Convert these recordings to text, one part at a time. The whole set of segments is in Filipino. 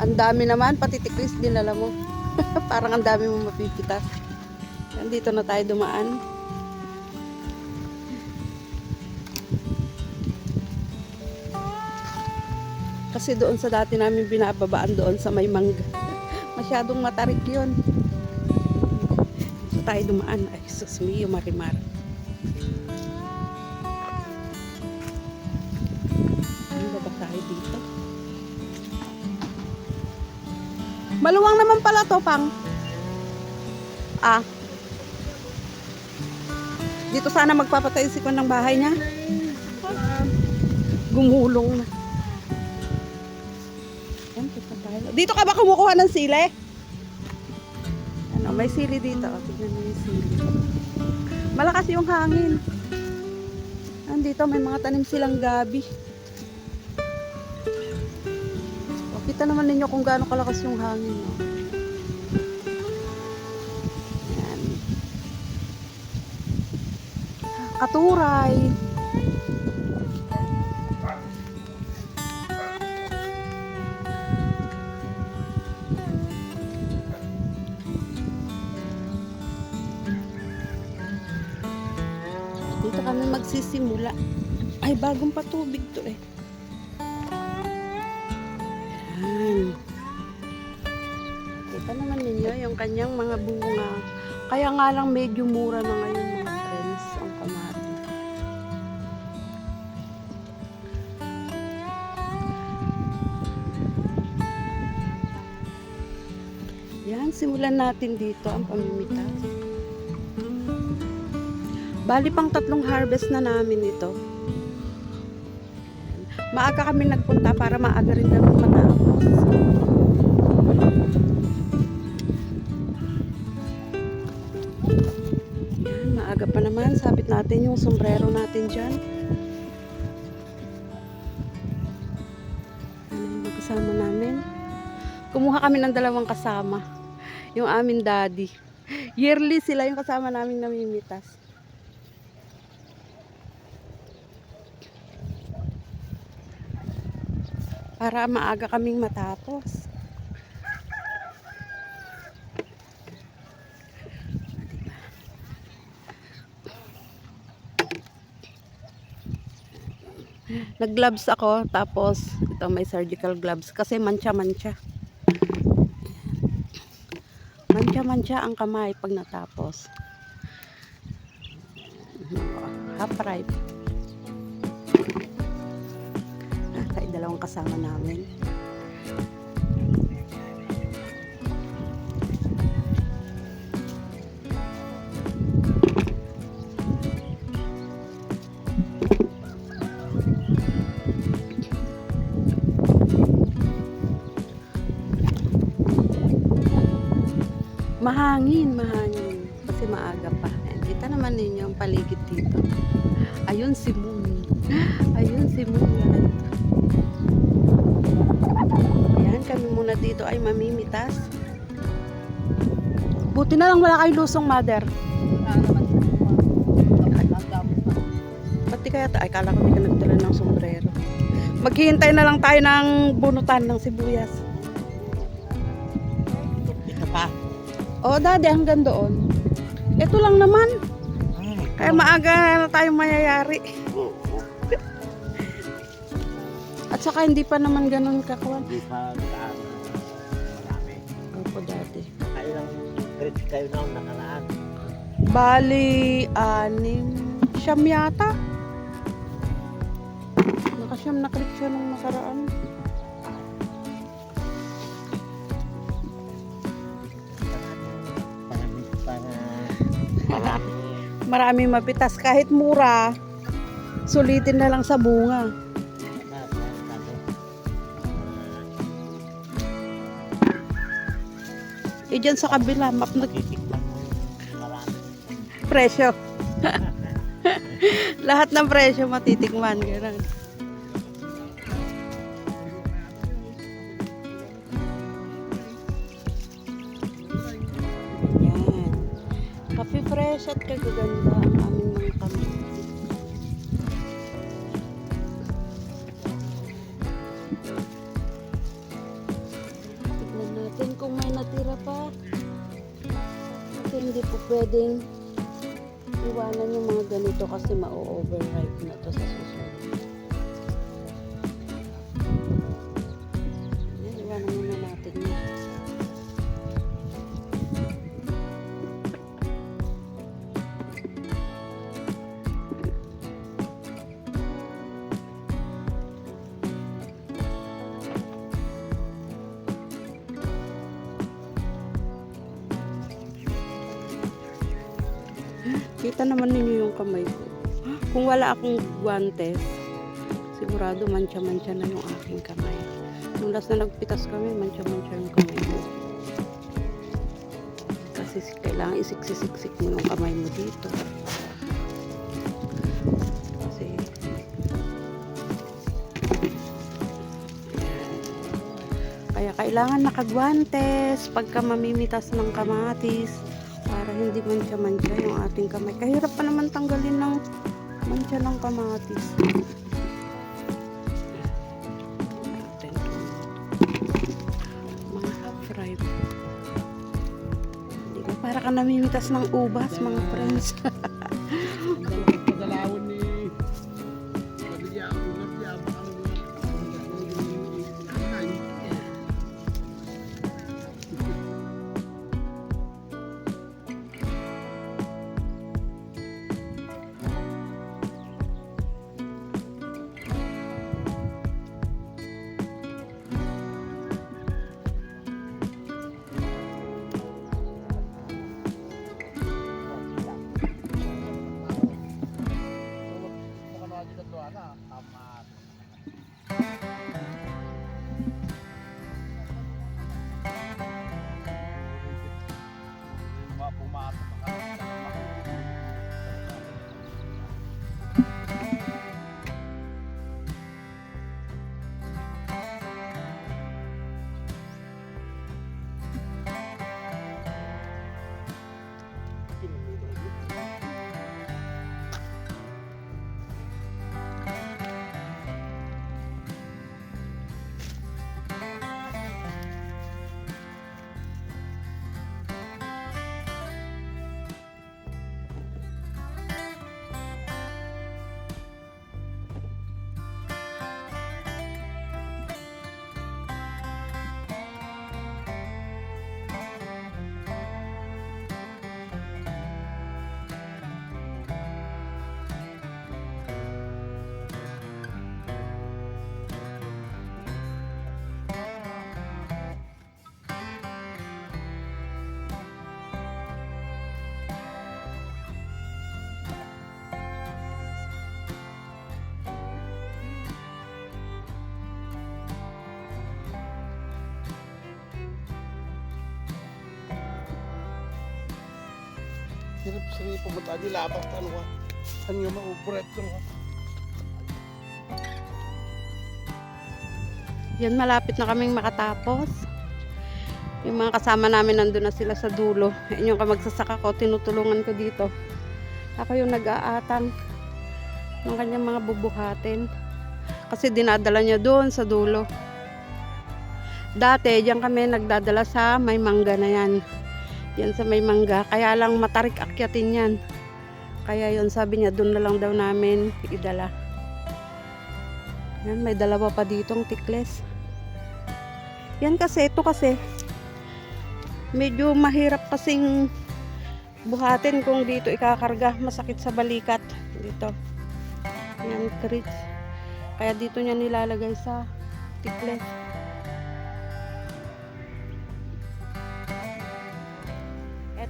Ang dami naman, pati tiklis din alam mo. Parang ang dami mo mapipitas. Nandito na tayo dumaan. Kasi doon sa dati namin binababaan doon sa may mangga. Masyadong matarik yun. So tayo dumaan. Ay, sus mio, marimar. Ano ba tayo dito? Maluwang naman pala to, Pang. Dito sana magpapatayo si Kwan ng bahay niya. Gumulong na. Yan, dito ka ba kumukuha ng sili? Ano, may sili dito. Tignan mo yung sili. Malakas yung hangin. Andito may mga tanim silang gabi. Kita naman ninyo kung gaano kalakas yung hangin. No? Yan. Katuray. Dito kami magsisimula. Ay, bagong patubig to eh. Kita naman ninyo yung kanyang mga bunga. Kaya nga lang medyo mura na ngayon mga friends ang kamatis. Yan, simulan natin dito ang pamimitas. Bali pang 3 harvest na namin ito. Maaga kami nagpunta para maaga rin kami matapos. Yan, maaga pa naman. Sabit natin yung sombrero natin dyan. Ano yung kasama namin? Kumuha kami ng 2 kasama. Yung amin daddy. Yearly sila yung kasama namin namimitas. Para maaga kaming matapos. Nag-gloves ako, tapos ito may surgical gloves kasi mancha-mancha. Mancha-mancha ang kamay pag natapos. Half ripe. Tayo 2 kasama namin. Mahangin kasi maaga pa. Kita naman ninyo ang paligid dito. Ayun si Moon. Ayun si Moon. Ayan, kami muna dito ay mamimitas. Buti na lang wala kayo lusong, mother. Pati kaya ay kala ko hindi ka nagdala ng sombrero. Maghihintay na lang tayo ng bunutan ng sibuyas. Oh, daddy, hanggang doon. Ito lang naman. Kaya maaga na tayong mayayari. At saka hindi pa naman ganun kakuan. Hindi pa marami. Opo, daddy. Kailang grades kayo na nakaraan. Bali, 6 yata. Naka-siyam na grades siya nung nakaraan. Maraming mapitas kahit mura, sulitin na lang sa bunga. Dyan sa kabila map na presyo. Lahat ng presyo matitikman, gano'n. Kape fresh at kagaganda ang aming mga kamatis. natira pa. Kasi hindi po pwedeng iwanan yung mga ganito kasi ma-overripe na to sa susunod. Yan, iwanan muna natin yun. Kita naman ninyo yung kamay ko. Kung wala akong guantes, sigurado mancha-mancha na yung aking kamay. Nung last na nagpitas kami, mancha-mancha yung kamay ko. Kasi kailangan isiksik-siksik mo yung kamay mo dito. Kasi kaya kailangan nakaguantes pagka mamimitas ng kamatis para hindi mancha-mancha yung ating kamay. Kahirap pa naman tanggalin ng mancha ng kamatis. Mga half-ripe. Diba? Para ka namimitas ng ubas, mga friends. Pagdalawon ni Pagdalawon Sirip-sirip pumunta di lapas ano ka. Saan nga ma-operate ko ka. Yan, malapit na kaming makatapos. Yung mga kasama namin nandun na sila sa dulo. Yan yung kamagsasaka ko, tinutulungan ko dito. Ako yung nag-aatang ng kanyang mga bubuhatin. Kasi dinadala niya doon sa dulo. Dati, diyan kami nagdadala sa may mangga na yan. Yan sa may mangga. Kaya lang matarik akyatin yan. Kaya yun, sabi niya, doon na lang daw namin idala. Yan, may dalawa pa ditong tikles. Yan kasi, ito kasi, medyo mahirap kasing buhatin kung dito ikakarga. Masakit sa balikat. Dito. Yan, crates. Kaya dito niya nilalagay sa tikles.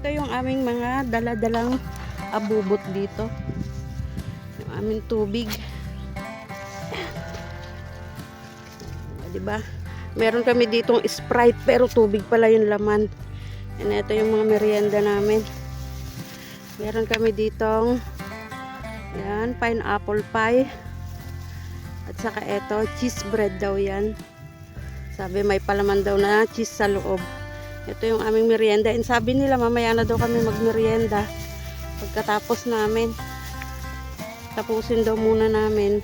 Ito yung aming mga daladalang abubot dito. Yung aming tubig. Diba? Meron kami ditong Sprite pero tubig pala yung laman. And ito yung mga merienda namin. Meron kami ditong yan, pineapple pie. At saka ito, cheese bread daw yan. Sabi may palaman daw na cheese sa loob. Ito yung aming merienda. And sabi nila mamaya na daw kami magmerienda. Pagkatapos namin, tapusin daw muna namin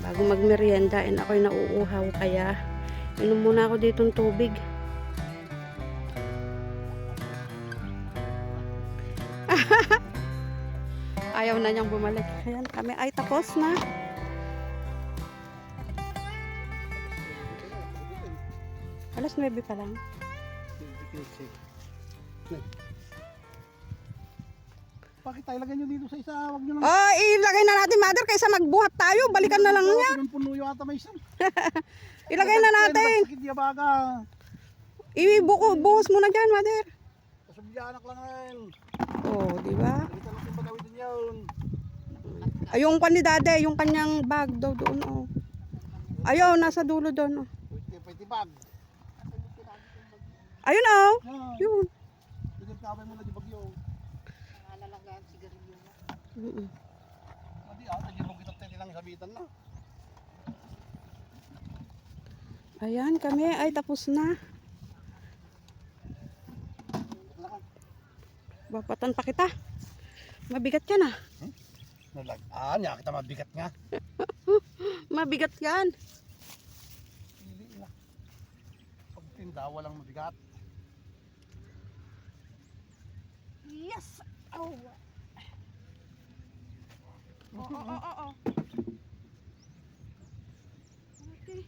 bago magmerienda. And ako'y nauuhaw kaya inom muna ako ditong tubig. ayaw na niyang bumalik. Ayan, kami ay tapos na. Alas 9 pa lang. Bakit tayo lagyan nyo dito sa isa? Huwag nyo lang. Oh, ilagay na natin, mother, kaysa magbuhat tayo. Balikan na lang niya. Puno yung ata may isang. Ilagay na natin. Sakit niya baga. Buhos mo na dyan, mother. Kasubyanak lang ngayon. Oh, di ba? Dito natin bagawin din yun. Ay, yung kandidade, yung kanyang bag daw doon, oh. Ayaw, nasa dulo doon, oh. Pwede bag. Ayun, oh. Yan. Yun. Pwede kabay mo na di bagyo. Mm-mm. Hindi tagilong kita tayo lang sabitan na. Ayan, kami ay tapos na. Bapatan pa kita. Mabigat ka na. Niya kita mabigat nga. Mabigat yan. Pili na. Pag tinda, walang mabigat. Yes! Oh. Oo. Okay.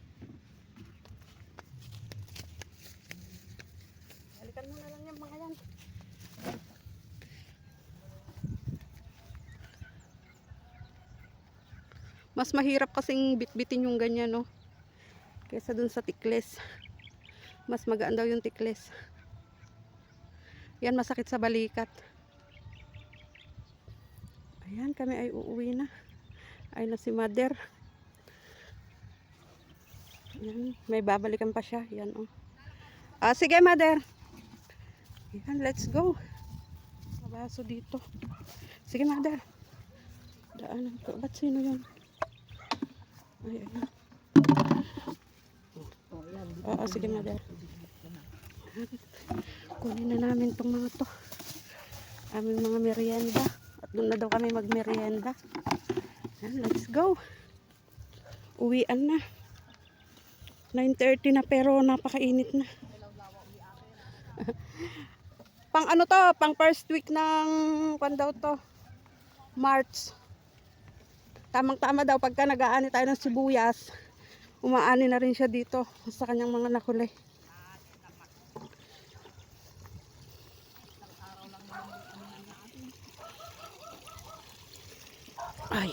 Balikan mo na lang yung mga yan. Mas mahirap kasing bitbitin yung ganyan, no? Kaysa dun sa tikles. Mas magaan daw yung tikles. Yan, masakit sa balikat. Ayan, kami ay uuwi na. Ay na si mother. Ayan, may babalikan pa siya. Yan, oh. Sige, mother. Ayan, let's go. Mabaso dito. Sige, mother. Daanan ko. Ba't sino yun? Ay, ayan. Sige, mother. Kunin na namin itong mga to. Aming mga merienda. At doon na daw kami magmerienda. Let's go. Uwian na. 9:30 na pero napakainit na. Pang ano to? Pang first week ng daw to? March. Tamang-tama daw pagka nag-aani tayo ng sibuyas. Umaani na rin siya dito sa kanyang mga nakuli. Ay.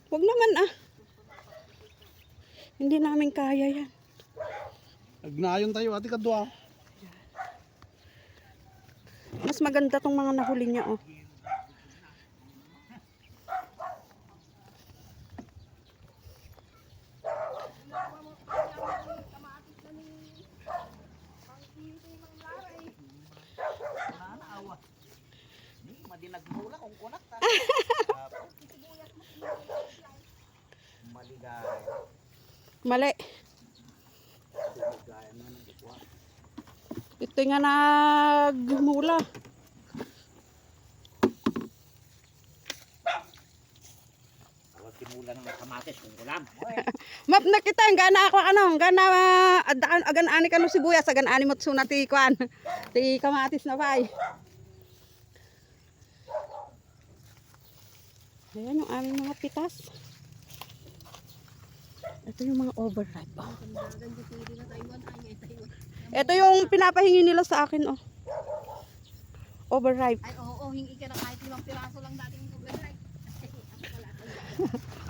Huwag naman Hindi namin kaya yan. Nagnayon tayo, ati kadwa. Mas maganda tong mga nahuli niya, oh. Madinagmula kung kunak ta. Maligay. Mali. Ito nga nagmula. Tawag timula ng kamatis kung kulam. Map na kita, gana ako gana agan ani kanu sibuyas, agan ani mo tsuna ti kwan. Ti kamatis na bay. Ayan yung aming mga pitas. Ito yung mga overripe. Oh. Ito yung pinapahingi nila sa akin. Oh. Overripe. Ay, oo, hingi ka na kahit 5 piraso lang dating overripe.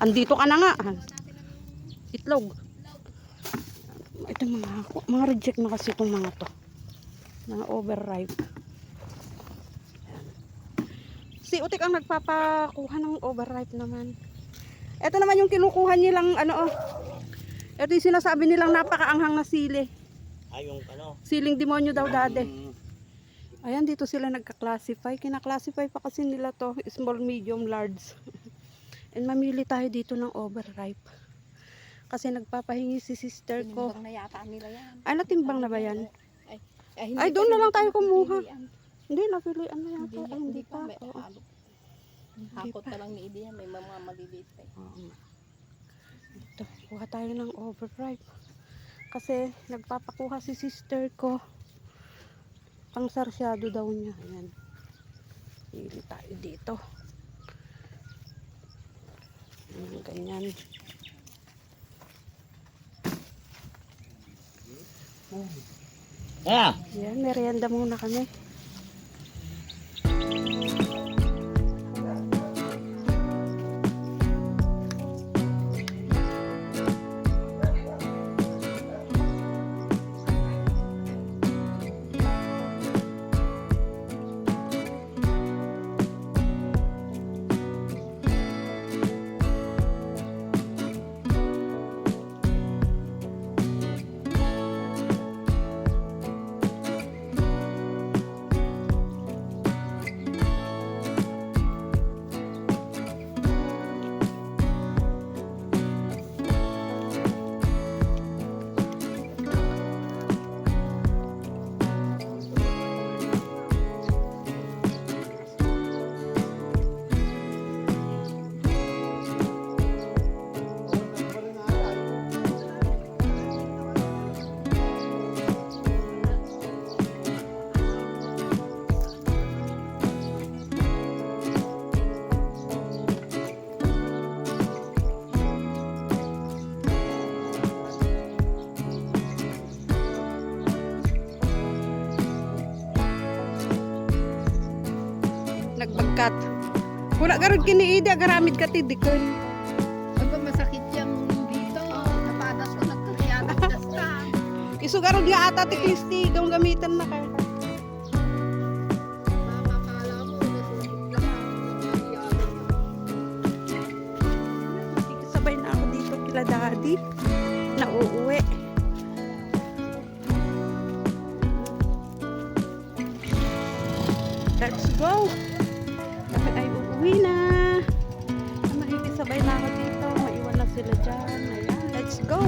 Andito ka na nga. Itlog. Ito mga reject na kasi itong mga to. Mga overripe. Si Utik ang nagpapakuha ng overripe naman. Ito naman yung kinukuha nilang Ito yung sinasabi nilang napakaanghang na sili. Ay yung Siling demonyo daw dade. Ayan, dito sila nagka-classify. Kina-classify pa kasi nila to. Small, medium, large. And mamili tayo dito ng overripe. Kasi nagpapahingi si sister ko. Tinimbang na yata nila yan. Ay, natimbang na ba yan? Ay, doon na lang tayo kumuha. Hindi, napilian na yata. Ay, hindi pa. May Oo. halo. Hakot na lang ni Idi yan. May mga maliliit pa. Oo. Ito, kuha tayo ng overripe. Kasi nagpapakuha si sister ko. Pang sarsyado daw niya. Ayan. Pili tayo dito. Ayan, ganyan. Ah! Ayan, merienda muna kami. Nagbagkat. Wala garod kiniidi, agaramid ka tidikon. Ano ba masakit yung dito? Napadas ko nagkakiyatag dasta. Isu garod nga ata ti Kristi, gawang gamitan na kayo. Makakala mo, nasulit lang. Sabay na ako dito kila daddy. Nauuwi. Let's go! Kami ay uuwi na. Makikisabay na ako dito. Maiwan na sila dyan. Ayan, let's go!